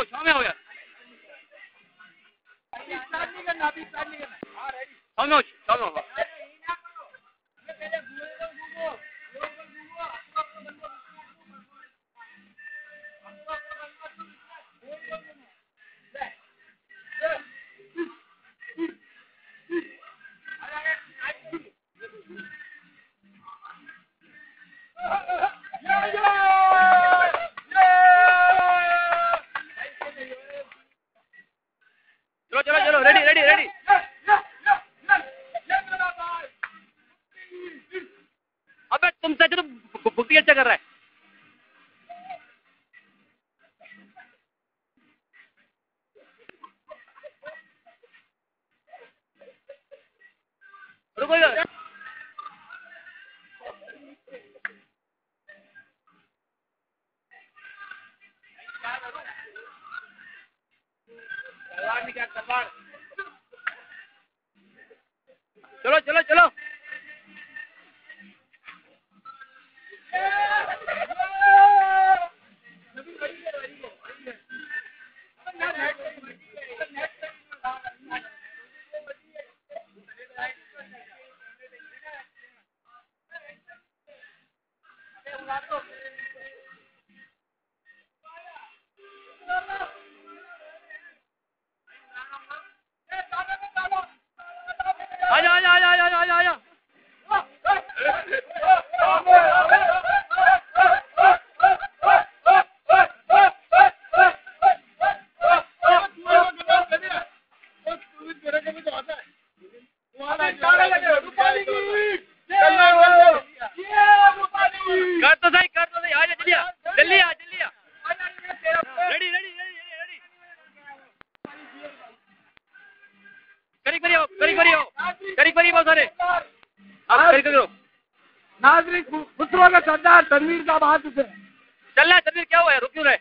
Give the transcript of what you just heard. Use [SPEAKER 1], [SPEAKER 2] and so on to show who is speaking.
[SPEAKER 1] छाव में हो यार, छाव में हो। चलो चलो चलो, रेडी रेडी रेडी। अबे तुम सच तो भुक्ति अच्छा कर रहा है। रुको यार, चलो चलो चलो। आजा आजा आजा आजा आजा आजा। कर तो सही आजा, जल्दी आ जल्दी आ जल्दी आ। Ready ready ready ready. करीब करीब सारे आप करीब करो।
[SPEAKER 2] नागरिक पुत्रों का सरदार तनवीर का बात से
[SPEAKER 1] चल रहा है तनवीर, क्या हुआ है, रुक क्यों रहे?